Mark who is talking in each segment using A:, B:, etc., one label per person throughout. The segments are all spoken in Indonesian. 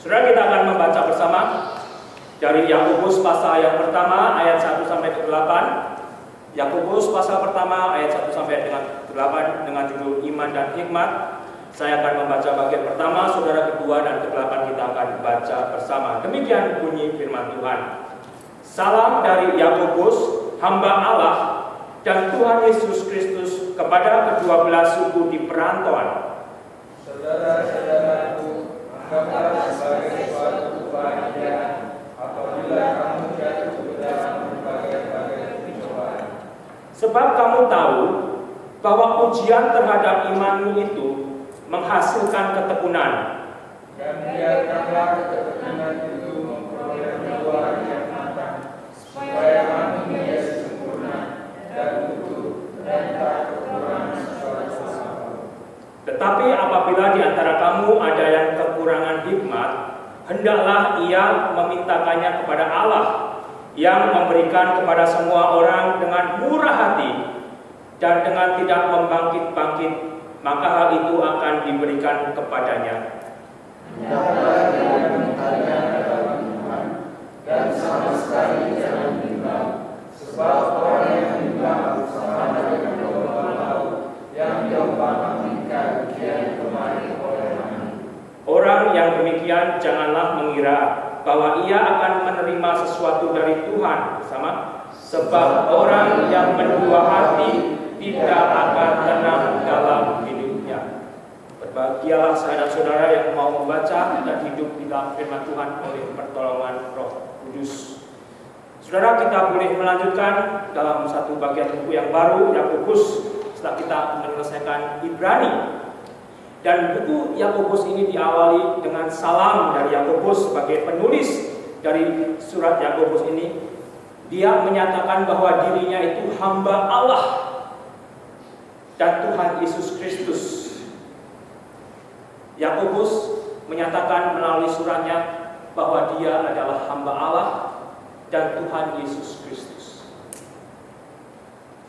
A: Saudara, kita akan membaca bersama dari Yakobus pasal yang pertama ayat 1 sampai ke 8. Yakobus pasal pertama ayat 1 sampai dengan 8 dengan judul Iman dan Hikmat. Saya akan membaca bagian pertama, saudara kedua dan ke-8 kita akan baca bersama. Demikian bunyi firman Tuhan. Salam dari Yakobus, hamba Allah dan Tuhan Yesus Kristus kepada ke-12 suku di perantauan.
B: Saudara-saudaraku, anggaplah sebagai suatu kebahagiaan apabila kamu jatuh ke dalam berbagai-bagai pencobaan.
A: Sebab kamu tahu bahwa ujian terhadap imanmu itu menghasilkan ketekunan.
B: Dan biarkanlah ketekunan itu memperoleh buah yang matang, supaya kamu menjadi sempurna dan utuh dan tak kekurangan sesuatu apapun.
A: Tetapi apabila di antara kamu ada yang kekurangan hikmat, hendaklah ia memintakannya kepada Allah, yang memberikan kepada semua orang dengan murah hati dan dengan tidak membangkit-bangkit, maka hal itu akan diberikan kepadanya.
B: Hendaklah dia mintanya dalam iman, dan sama sekali jangan bimbang, sebab orang yang bimbang sama dengan domba laut yang diombang-ambingkan kian kemari oleh angin.
A: Orang yang demikian janganlah mengira bahwa ia akan menerima sesuatu dari Tuhan, sama, sebab orang yang mendua hati tidak akan tenang dalam hidupnya. Berbahagialah saya dan saudara yang mau membaca dan hidup di dalam firman Tuhan oleh pertolongan Roh Kudus. Saudara, kita boleh melanjutkan dalam satu bagian buku yang baru, Yakobus, setelah kita menyelesaikan Ibrani. Dan buku Yakobus ini diawali dengan salam dari Yakobus sebagai penulis dari surat Yakobus ini. Dia menyatakan bahwa dirinya itu hamba Allah dan Tuhan Yesus Kristus. Yakobus menyatakan melalui suratnya bahwa dia adalah hamba Allah dan Tuhan Yesus Kristus.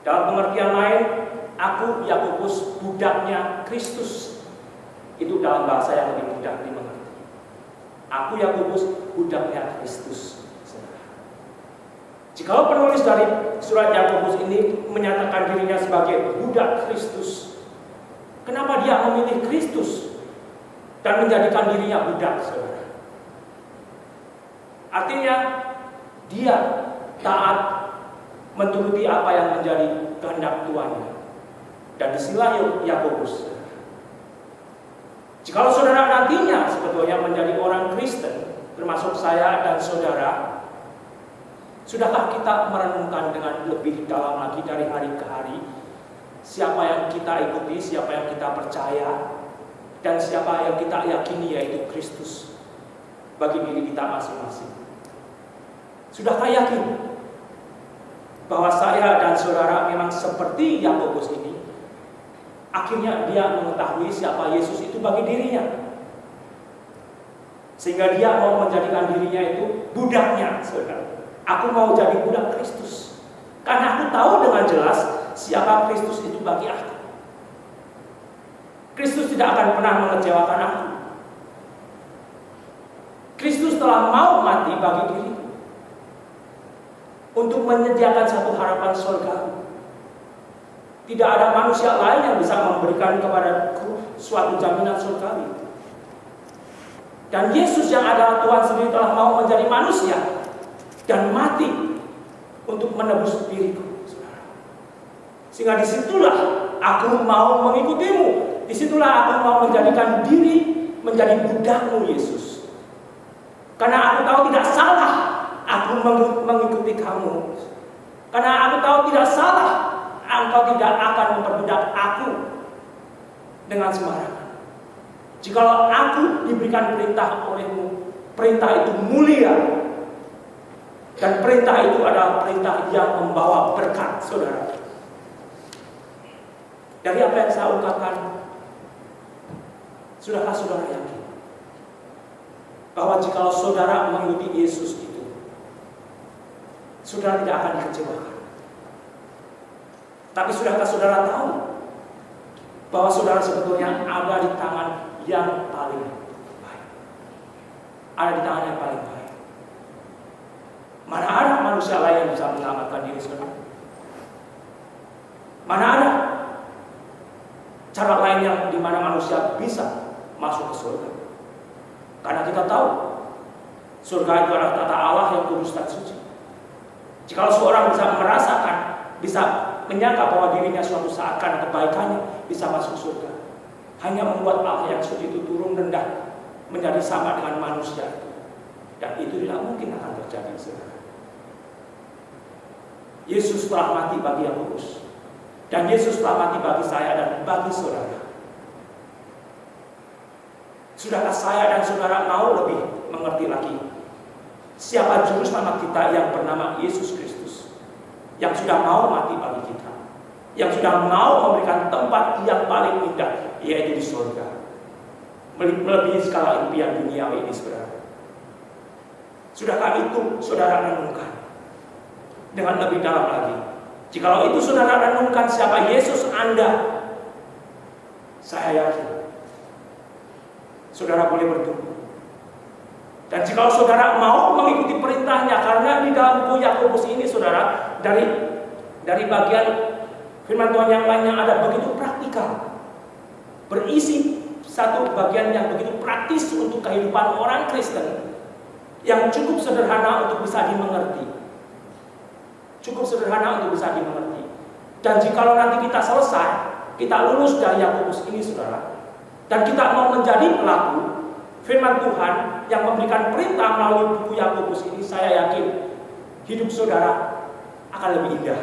A: Dalam pengertian lain, aku Yakobus budaknya Kristus. Itu dalam bahasa yang lebih mudah dimengerti. Aku Yakobus budaknya Kristus. Jikalau penulis dari surat Yakobus ini menyatakan dirinya sebagai budak Kristus, kenapa dia memilih Kristus dan menjadikan dirinya budak, saudara? Artinya dia taat menuruti apa yang menjadi kehendak Tuhannya. Dan disinilah Yakobus. Jikalau saudara nantinya sebetulnya menjadi orang Kristen, termasuk saya dan saudara, sudahkah kita merenungkan dengan lebih dalam lagi dari hari ke hari siapa yang kita ikuti, siapa yang kita percaya, dan siapa yang kita yakini, yaitu Kristus bagi diri kita masing-masing? Sudahkah yakin bahwa saya dan saudara memang seperti Yakobus ini? Akhirnya dia mengetahui siapa Yesus itu bagi dirinya, sehingga dia mau menjadikan dirinya itu budaknya, saudara. Aku mau jadi budak Kristus karena aku tahu dengan jelas siapa Kristus itu bagi aku. Kristus tidak akan pernah mengecewakan aku. Kristus telah mau mati bagi diriku untuk menyediakan satu harapan surgawi. Tidak ada manusia lain yang bisa memberikan kepadaku suatu jaminan surgawi. Dan Yesus yang adalah Tuhan sendiri telah mau menjadi manusia dan mati untuk menebus diriku. Sehingga disitulah aku mau mengikutimu. Disitulah aku mau menjadikan diri menjadi budakmu, Yesus. Karena aku tahu tidak salah aku mengikuti kamu. Karena aku tahu tidak salah engkau tidak akan memperbudak aku dengan sembarangan. Jikalau aku diberikan perintah olehmu, perintah itu mulia. Dan perintah itu adalah perintah yang membawa berkat, saudara. Dari apa yang saya ungkapkan, sudahkah saudara yakin bahwa jikalau saudara mengikuti Yesus itu, saudara tidak akan dikecewakan? Tapi sudahkah saudara tahu bahwa saudara sebetulnya ada di tangan yang paling baik? ada di tangan yang paling baik. Mana ada manusia lain yang bisa menyelamatkan diri sendiri? Mana ada cara lain yang dimana manusia bisa masuk ke surga? Karena kita tahu surga itu adalah tata Allah yang kudus dan suci. Jika seorang bisa merasakan, bisa menyangka bahwa dirinya suatu saat karena kebaikannya bisa masuk surga, hanya membuat Allah yang suci itu turun rendah menjadi sama dengan manusia itu, dan itu tidak mungkin akan terjadi, saudara. Yesus telah mati bagi yang kudus, dan Yesus telah mati bagi saya dan bagi saudara. Sudahkah saya dan saudara mau lebih mengerti lagi siapa juru selamat kita yang bernama Yesus Kristus, yang sudah mau mati bagi kita, yang sudah mau memberikan tempat yang paling indah, yaitu di surga, melebihi skala impian duniawi ini, saudara. Sudahkah itu saudara renungkan dengan lebih dalam lagi? Jikalau itu saudara renungkan siapa Yesus Anda, saya yakin saudara boleh bertumbuh. Dan jika saudara mau mengikuti perintahnya, karena di dalam buku Yakobus ini, saudara, dari bagian firman Tuhan yang lainnya ada begitu praktikal, berisi satu bagian yang begitu praktis untuk kehidupan orang Kristen, yang cukup sederhana untuk bisa dimengerti. Cukup sederhana untuk bisa dimengerti. Dan jikalau nanti kita selesai, kita lulus dari Yakobus ini, saudara, dan kita mau menjadi pelaku firman Tuhan yang memberikan perintah melalui buku Yakobus ini, saya yakin hidup saudara akan lebih indah.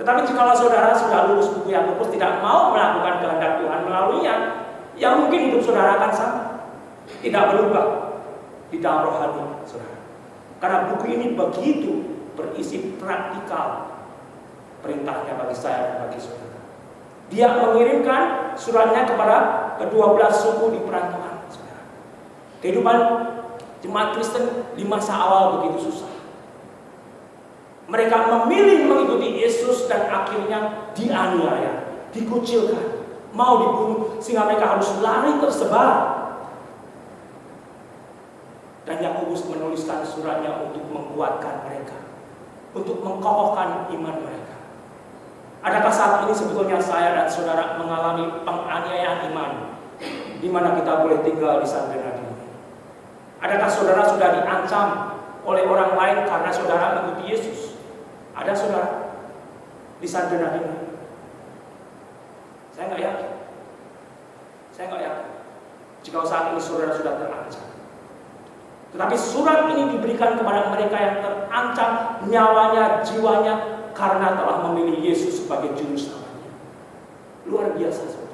A: Tetapi jika saudara sudah lulus buku Yakobus tidak mau melakukan kehendak Tuhan melaluinya, ya mungkin hidup saudara akan sama, tidak berubah di dalam rohani saudara. Karena buku ini begitu berisi praktikal perintahnya bagi saya dan bagi saudara. Dia mengirimkan suratnya kepada ke-12 suku di perantauan. Kehidupan jemaat Kristen di masa awal begitu susah. Mereka memilih mengikuti Yesus dan akhirnya dianiaya, dikucilkan, mau dibunuh, sehingga mereka harus lari tersebar. Dan Yakobus menuliskan suratnya untuk menguatkan mereka, untuk mengkokohkan iman mereka. Adakah saat ini sebetulnya saya dan saudara mengalami penganiayaan iman, di mana kita boleh tinggal di San Bernardino? Adakah saudara sudah diancam oleh orang lain karena saudara mengikuti Yesus? Ada saudara di San Bernardino? Saya nggak yakin. Saya nggak yakin. Jika saat ini saudara sudah terancam. Tetapi surat ini diberikan kepada mereka yang terancam nyawanya, jiwanya, karena telah memilih Yesus sebagai juru selamatnya. Luar biasa, saudara.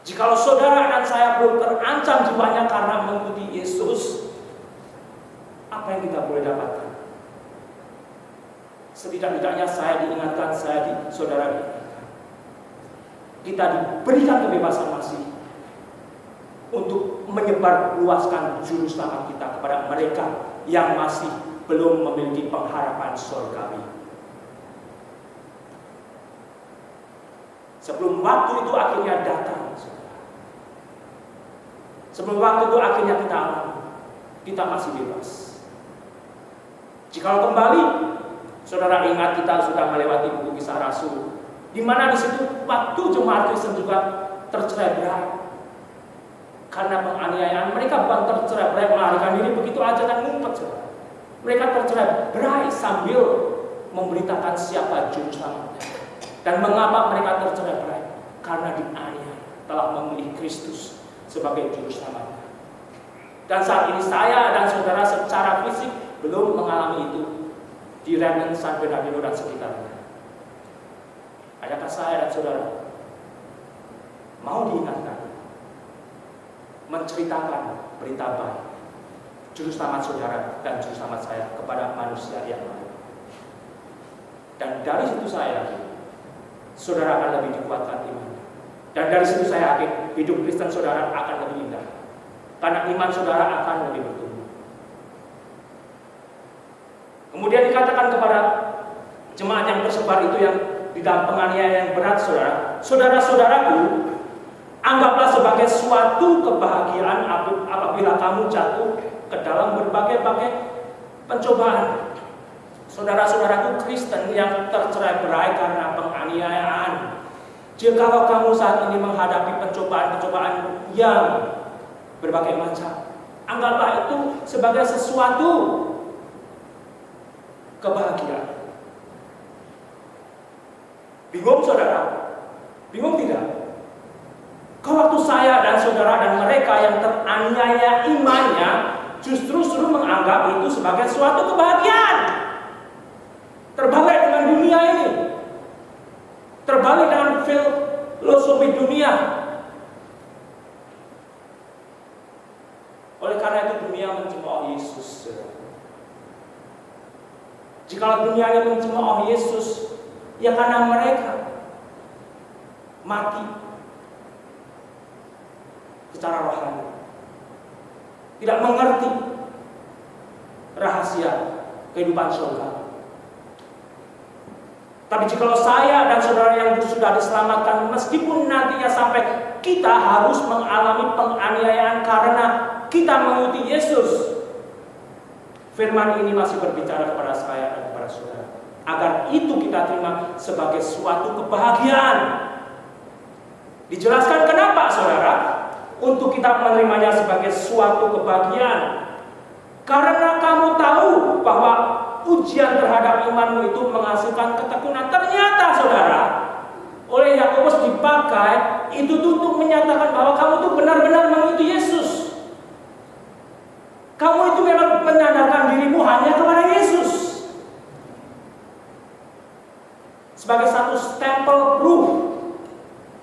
A: Jikalau saudara dan saya belum terancam jiwanya karena mengikuti Yesus, apa yang kita boleh dapatkan? Setidak-tidaknya saya diingatkan, saudara diingatkan. Kita diberikan kebebasan masih untuk menyebar luaskan juru selamat kita kepada mereka yang masih belum memiliki pengharapan surgawi. Sebelum waktu itu akhirnya datang, sebelum waktu itu akhirnya kita alami, kita masih bebas. Jika kembali, saudara ingat kita sudah melewati buku Kisah Rasul, di mana di situ waktu jemaat Kristen juga tercerai-berai karena penganiayaan. Mereka bukan tercerai-berai melarikan diri begitu aja dan ngumpet, saudara. Mereka tercerai-berai sambil memberitakan siapa juru selamatnya. Dan mengapa mereka tercerai-berai? Karena dianiaya, telah memilih Kristus sebagai juru selamatnya. Dan saat ini saya dan saudara secara fisik belum mengalami itu di Remnant San Bernardino dan sekitarnya. Adakah saya dan saudara mau diingatkan, menceritakan berita baik juru selamat saudara dan juru selamat saya kepada manusia yang lain? Dan dari situ saya yakin saudara akan lebih dikuatkan imannya. Dan dari situ saya yakin hidup Kristen saudara akan lebih indah, karena iman saudara akan lebih bertumbuh. Kemudian dikatakan kepada jemaat yang tersebar itu yang di dalam penganiayaan yang berat, saudara, saudara-saudaraku, Anggaplah sebagai suatu kebahagiaan apabila kamu jatuh ke dalam berbagai-bagai pencobaan. Saudara-saudaraku Kristen yang tercerai-berai karena penganiayaan, jikalau kamu saat ini menghadapi pencobaan-pencobaan yang berbagai macam, anggaplah itu sebagai sesuatu kebahagiaan. Bingung saudara? Bingung tidak? Kalau waktu saya dan saudara dan mereka yang teraniaya imannya justru menganggap itu sebagai suatu kebahagiaan. Terbalik dengan dunia ini. Terbalik dengan filosofi dunia. Oleh karena itu dunia mencemooh Yesus. Jika dunia ini mencemooh Yesus, ya karena mereka mati secara rohani, tidak mengerti rahasia kehidupan surga. Tapi jika saya dan saudara yang sudah diselamatkan, meskipun nantinya sampai kita harus mengalami penganiayaan karena kita mengikuti Yesus, firman ini masih berbicara kepada saya dan kepada saudara, agar itu kita terima sebagai suatu kebahagiaan. Dijelaskan kenapa saudara? Untuk kita menerimanya sebagai suatu kebahagiaan. Karena kamu tahu bahwa ujian terhadap imanmu itu menghasilkan ketekunan. Ternyata saudara, oleh Yakobus dipakai itu untuk menyatakan bahwa kamu itu benar-benar mengikuti Yesus. Kamu itu memang menyandarkan dirimu hanya kepada Yesus. Sebagai satu stempel proof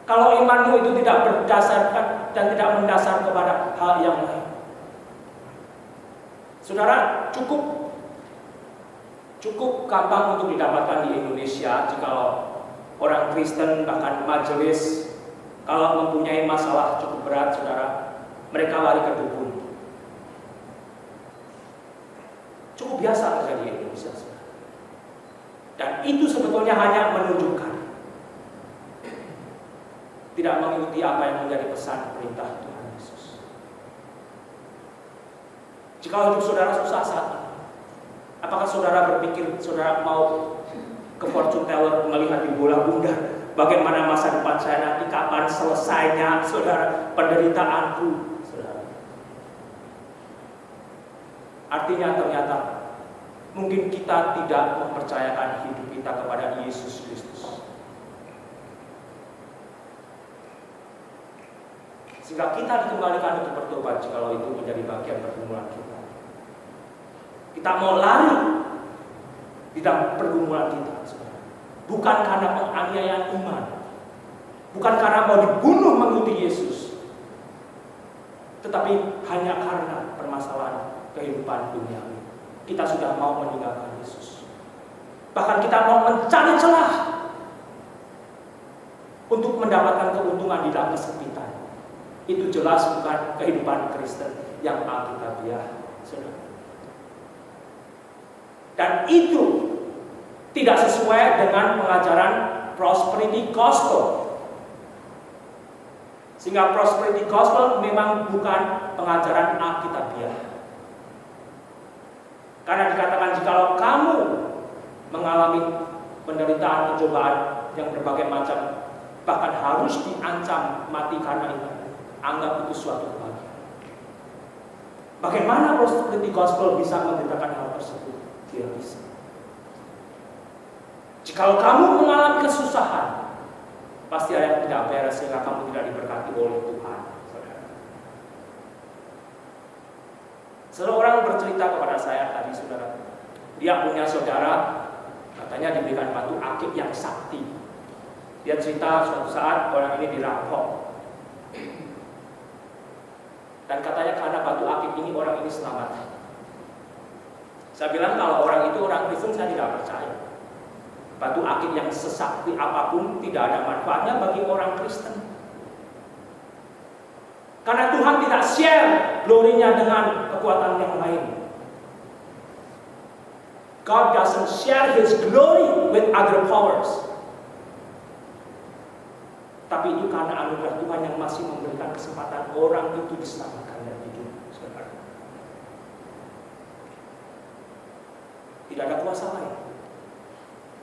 A: kalau imanmu itu tidak berdasarkan dan tidak mendasar kepada hal yang lain. Saudara, cukup gampang untuk didapatkan di Indonesia jikalau orang Kristen bahkan majelis kalau mempunyai masalah cukup berat, saudara, mereka lari ke dukun. Cukup biasa terjadi di Indonesia, saudara. Dan itu sebetulnya hanya menunjukkan tidak mengikuti apa yang menjadi pesan perintah Tuhan Yesus. Jika hidup saudara susah saat ini, apakah saudara berpikir saudara mau ke fortune teller melihat di bola bundar bagaimana masa depan saya nanti, kapan selesainya saudara penderitaanku, saudara? Artinya ternyata mungkin kita tidak mempercayakan hidup kita kepada Yesus Kristus. Sehingga kita dikembalikan untuk bertobat jikalau itu menjadi bagian pergumulan kita. Kita mau lari di dalam pergumulan kita, saudara. Bukan karena penganiayaan iman, bukan karena mau dibunuh mengikuti Yesus, tetapi hanya karena permasalahan kehidupan dunia. Kita sudah mau meninggalkan Yesus. Bahkan kita mau mencari celah untuk mendapatkan keuntungan di dalam kesempitan. Itu jelas bukan kehidupan Kristen yang alkitabiah, saudara. Dan itu tidak sesuai dengan pengajaran prosperity gospel. Sehingga prosperity gospel memang bukan pengajaran alkitabiah. Karena dikatakan jikalau kamu mengalami penderitaan, pencobaan yang berbagai macam, bahkan harus diancam mati karena itu, anggap itu suatu kebahagiaan. Bagaimana prosperity gospel bisa memberitakan hal tersebut? Tidak bisa. Jikalau kamu mengalami kesusahan, pasti ada yang tidak beres sehingga kamu tidak diberkati oleh Tuhan. Seorang bercerita kepada saya tadi, saudara, dia punya saudara, katanya diberikan batu akik yang sakti. Dia cerita suatu saat orang ini dirampok, dan katanya karena batu akik ini orang ini selamat. Saya bilang kalau orang itu orang Kristen saya tidak percaya. Batu akik yang sesakti apapun tidak ada manfaatnya bagi orang Kristen. Karena Tuhan tidak share glory-Nya dengan kekuatan yang lain. God doesn't share His glory with other powers. Tapi itu karena anugerah Tuhan yang masih memberikan kesempatan orang itu diselamatkan dan hidup. Saudara. Tidak ada kuasa lain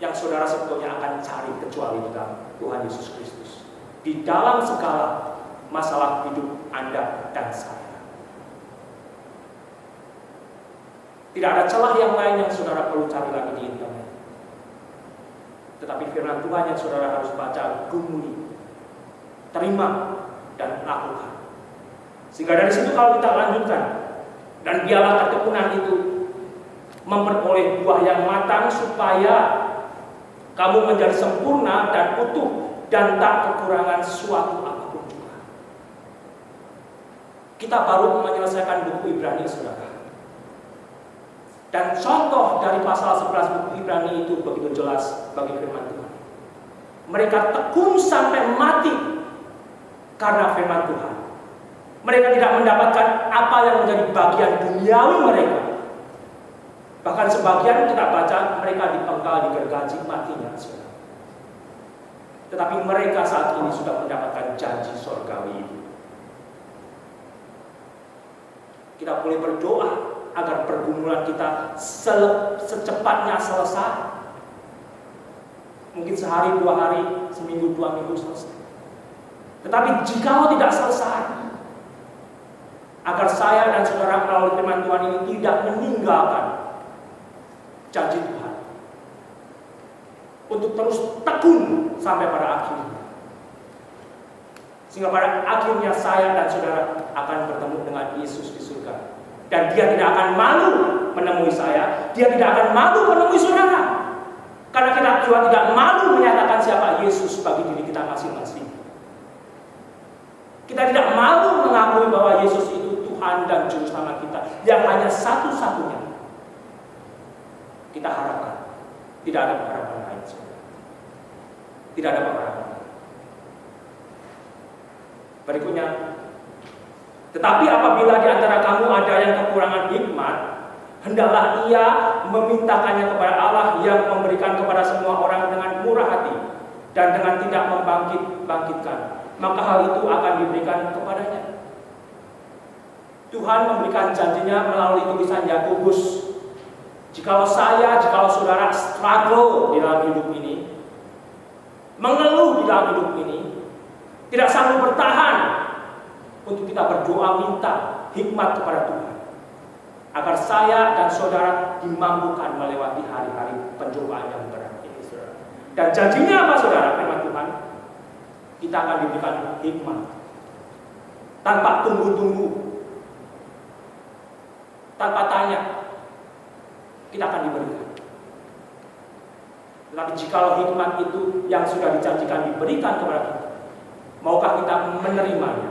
A: yang saudara sebetulnya akan cari kecuali dalam Tuhan Yesus Kristus. Di dalam segala masalah hidup Anda dan saya. Tidak ada celah yang lain yang saudara perlu cari lagi di internet. Tetapi firman Tuhan yang saudara harus baca, gumuli, terima, dan lakukan. Sehingga dari situ kalau kita lanjutkan, dan biarlah ketekunan itu memperoleh buah yang matang supaya kamu menjadi sempurna dan utuh dan tak kekurangan suatu apapun juga. Kita baru menyelesaikan buku Ibrani, saudara. Dan contoh dari pasal 11 buku Ibrani itu begitu jelas bagi firman Tuhan. Mereka tekun sampai mati karena firman Tuhan. Mereka tidak mendapatkan apa yang menjadi bagian duniawi mereka. Bahkan sebagian kita baca mereka dipenggal, digergaji, matinya. Saudara. Tetapi mereka saat ini sudah mendapatkan janji surgawi itu. Kita boleh berdoa agar pergumulan kita secepatnya selesai. Mungkin sehari, 2 hari, seminggu, 2 minggu selesai. Tetapi jika tidak selesai, agar saya dan saudara melalui firman Tuhan ini tidak meninggalkan janji Tuhan untuk terus tekun sampai pada akhirnya. Sehingga pada akhirnya saya dan saudara akan bertemu dengan Yesus di surga. Dan dia tidak akan malu menemui saya, dia tidak akan malu menemui saudara. Karena kita juga tidak malu menyatakan siapa Yesus bagi diri kita masing-masing. Kita tidak malu mengakui bahwa Yesus itu Tuhan dan Juru Selamat kita, yang hanya satu-satunya. Kita harapkan, tidak ada pengharapan lain. Tidak ada pengharapan lain. Berikutnya, tetapi apabila di antara kamu ada yang kekurangan hikmat, hendaklah ia memintakannya kepada Allah yang memberikan kepada semua orang dengan murah hati dan dengan tidak membangkit-bangkitkan. Maka hal itu akan diberikan kepadanya. Tuhan memberikan janjinya melalui tulisan Yakobus. Jikalau saudara struggle di dalam hidup ini, mengeluh di dalam hidup ini, tidak sanggup bertahan, untuk kita berdoa minta hikmat kepada Tuhan, agar saya dan saudara dimampukan melewati hari-hari pencobaan yang berat ini, saudara. Dan janjinya apa, saudara? Firman Tuhan, kita akan diberikan hikmat tanpa tunggu-tunggu, tanpa tanya, kita akan diberikan. Tetapi jikalau hikmat itu yang sudah dijanjikan diberikan kepada kita, maukah kita menerimanya?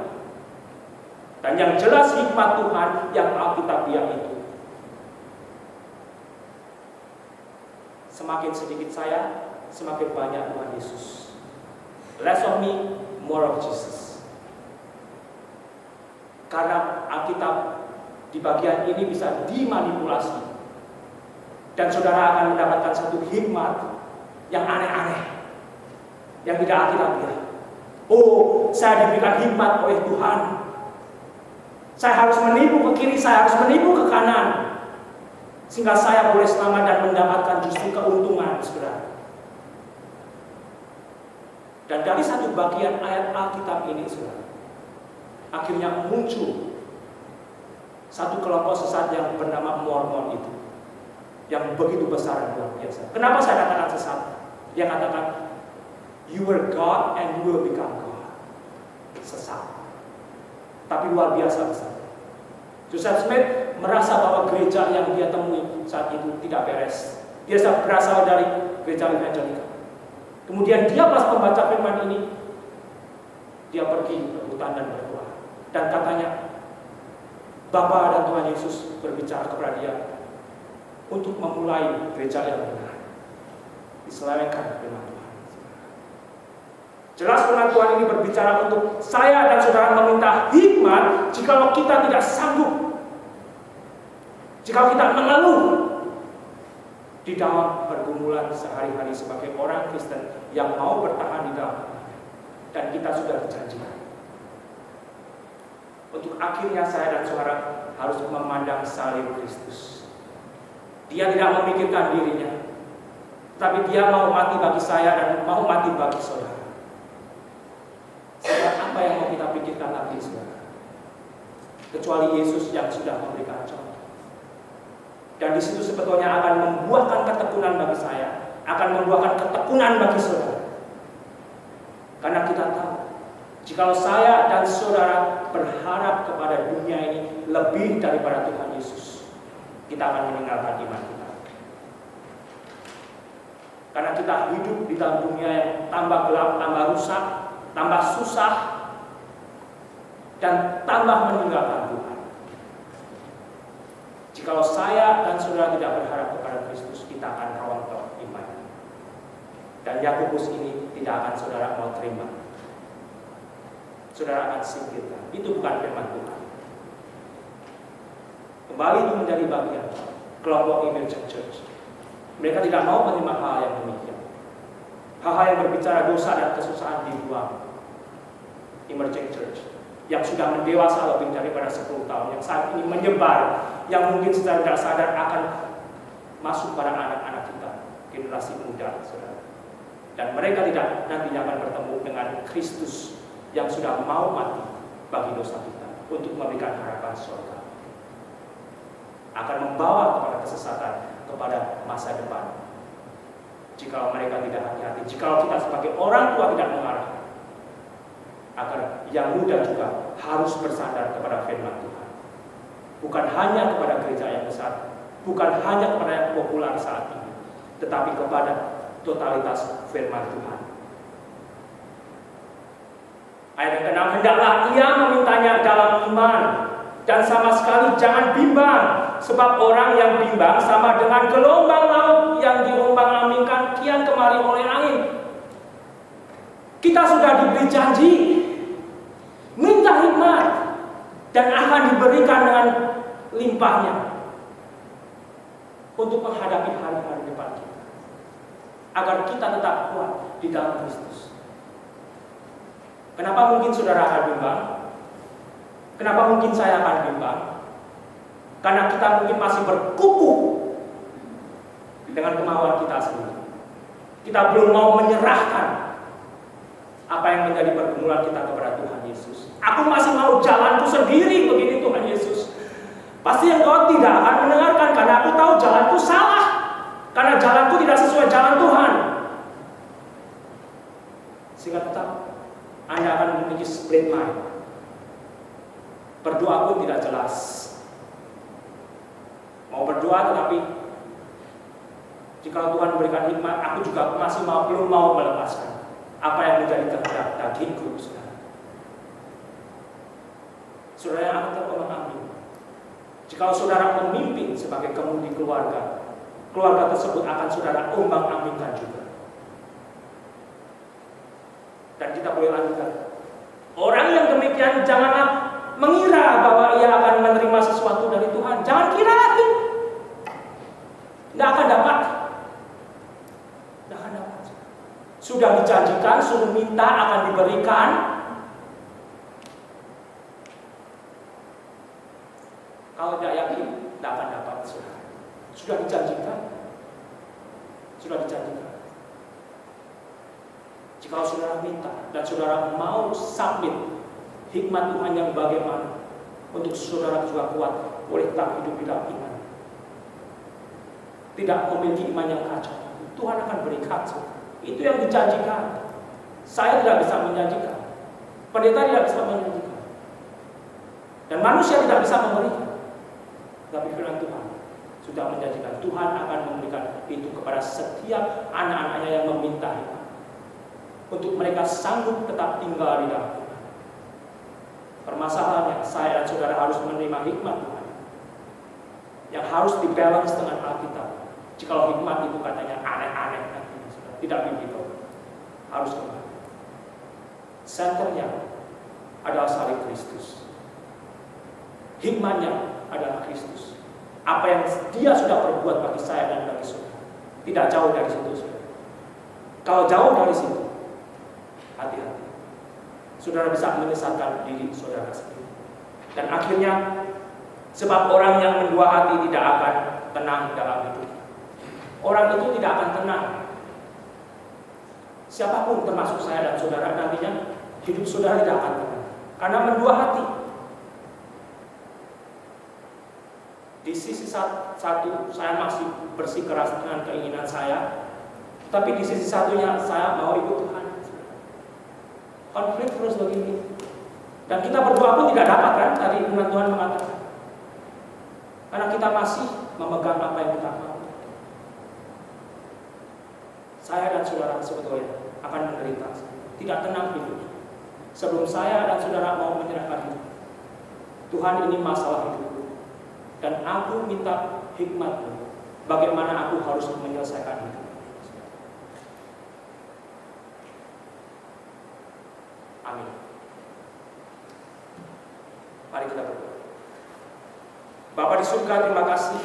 A: Dan yang jelas hikmat Tuhan yang alkitabiah itu, semakin sedikit saya, semakin banyak Tuhan Yesus. Less of me, more of Jesus. Karena Alkitab di bagian ini bisa dimanipulasi, dan saudara akan mendapatkan satu hikmat yang aneh-aneh, yang tidak alkitabiah. Oh, saya diberikan hikmat oleh Tuhan. Saya harus menipu ke kiri, saya harus menipu ke kanan, sehingga saya boleh selamat dan mendapatkan justru keuntungan, saudara. Dan dari satu bagian ayat Alkitab ini, saudara, akhirnya muncul satu kelompok sesat yang bernama Mormon itu, yang begitu besar dan luar biasa. Kenapa saya katakan sesat? Dia katakan, you were God and you will become God. Sesat. Tapi luar biasa besar. Joseph Smith merasa bahwa gereja yang dia temui saat itu tidak beres. Dia berasal dari gereja evangelika. Kemudian dia pas membaca firman ini, dia pergi ke hutan dan berdoa. Dan katanya, Bapa dan Tuhan Yesus berbicara kepada dia untuk memulai gereja yang benar. Diselewengkan firman Tuhan. Jelas firman Tuhan ini berbicara untuk saya dan saudara meminta hikmat jikalau kita tidak sanggup, jikalau kita mengeluh di dalam pergumulan sehari-hari sebagai orang Kristen yang mau bertahan di dalam. dan kita sudah dijanjikan. Untuk akhirnya saya dan saudara harus memandang salib Kristus. Dia tidak memikirkan dirinya, tapi dia mau mati bagi saya dan mau mati bagi saudara. Saudara, apa yang mau kita pikirkan lagi, saudara? Kecuali Yesus yang sudah memberikan contoh. Dan di situ sebetulnya akan membuahkan ketekunan bagi saya, akan membuahkan ketekunan bagi saudara. Karena kita tahu, jikalau saya dan saudara berharap kepada dunia ini lebih daripada Tuhan Yesus, kita akan meninggalkan iman kita. Karena kita hidup di dalam dunia yang tambah gelap, tambah rusak, tambah susah, dan tambah meninggalkan Tuhan. Jikalau saya dan saudara tidak berharap kepada Kristus, kita akan rontok iman. Dan Yakobus ini tidak akan saudara mau terima. Saudara akan singkirkan. Itu bukan firman Tuhan. Kembali itu menjadi bagian kelompok Emerging Church. Mereka tidak mau menerima hal yang demikian. Hal-hal yang berbicara dosa dan kesusahan dibuang. Emerging Church yang sudah mendewasa lebih daripada 10 tahun, yang saat ini menyebar, yang mungkin secara tidak sadar akan masuk pada anak-anak kita, generasi muda, saudara. Dan mereka tidak nantinya akan bertemu dengan Kristus yang sudah mau mati bagi dosa kita untuk memberikan harapan surga. Akan membawa kepada kesesatan, kepada masa depan. Jikalau mereka tidak hati-hati, jikalau kita sebagai orang tua tidak mengarah, agar yang muda juga harus bersandar kepada firman Tuhan. Bukan hanya kepada gereja yang besar, bukan hanya kepada yang populer saat ini, tetapi kepada totalitas firman Tuhan. Ayat yang ke-6, hendaklah ia memintanya dalam iman, dan sama sekali jangan bimbang, sebab orang yang bimbang sama dengan gelombang laut yang diombang-ambingkan kian kemari oleh angin. Kita sudah diberi janji, minta hikmat, dan akan diberikan dengan limpahnya untuk menghadapi hari-hari depan kita, agar kita tetap kuat di dalam Kristus. Kenapa mungkin saudara akan bimbang? Kenapa mungkin saya akan bimbang? Karena kita mungkin masih berkukuh dengan kemauan kita sendiri. Kita belum mau menyerahkan apa yang menjadi pergumulan kita kepada Tuhan Yesus. Aku masih mau jalanku sendiri begini Tuhan Yesus. Pasti engkau tidak akan mendengarkan, karena aku tahu jalanku salah, karena jalanku tidak sesuai jalan Tuhan. Sehingga tetap Anda akan memiliki split mind. Berdoa pun tidak jelas. Mau berdoa tetapi jika Tuhan memberikan hikmat, aku juga masih belum mau melepaskan apa yang menjadi kehendak dagingku, saudara. Saudara yang akan terombang-ambing. Jika saudara memimpin sebagai kemudi keluarga, keluarga tersebut akan saudara ombang-ambingkan juga. Dan kita boleh lanjutkan. Orang yang demikian janganlah mengira bahwa ia akan menerima sesuatu dari Tuhan. Jangan kira lagi. Tidak akan dapat. Tidak akan dapat. Sudah dijanjikan, suruh minta akan diberikan. Kalau tidak yakin, tidak akan dapat. Sudah dijanjikan. Sudah dijanjikan. Jika saudara minta dan saudara mau submit hikmat Tuhan yang bagaimana untuk saudara juga kuat, boleh tetap hidup di dalam iman, tidak memiliki iman yang kacau, Tuhan akan berikan. Itu yang dijanjikan. Saya tidak bisa menjanjikan, pendeta tidak bisa menjanjikan, dan manusia tidak bisa memberikan. Tapi firman Tuhan sudah menjanjikan, Tuhan akan memberikan itu kepada setiap anak-anaknya yang meminta hikmat, untuk mereka sanggup tetap tinggal di dalam Tuhan. Permasalahannya, saya dan saudara harus menerima hikmat Tuhan yang harus dibalance dengan Alkitab. Jikalau hikmat itu katanya aneh-aneh, tidak biblical, harus kembali. Senternya adalah salib Kristus. Hikmatnya adalah Kristus. Apa yang Dia sudah perbuat bagi saya dan bagi saudara, tidak jauh dari situ, saudara. Kalau jauh dari situ, hati-hati. saudara bisa menyesatkan diri saudara sendiri. Dan akhirnya, sebab orang yang mendua hati tidak akan tenang dalam hidup. Orang itu tidak akan tenang. Siapapun termasuk saya dan saudara, nantinya hidup saudara tidak akan tenang. Karena mendua hati. Di sisi satu, saya masih bersikeras dengan keinginan saya. Tapi di sisi satunya, saya mau ikut Tuhan. Konflik terus begini. Dan kita berdoa pun tidak dapat kan, tadi firman Tuhan mengatakan. Karena kita masih memegang apa yang kita mau. Saya dan saudara sebetulnya akan menderita, tidak tenang hidup. Sebelum saya dan saudara mau menyerahkan hidup, Tuhan, ini masalah hidupku, dan aku minta hikmat-Mu bagaimana aku harus menyelesaikan hidup. Amin. Mari kita berdoa. Bapa di surga, terima kasih.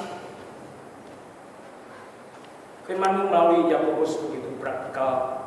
A: Firman-Mu melalui Yakobus begitu praktikal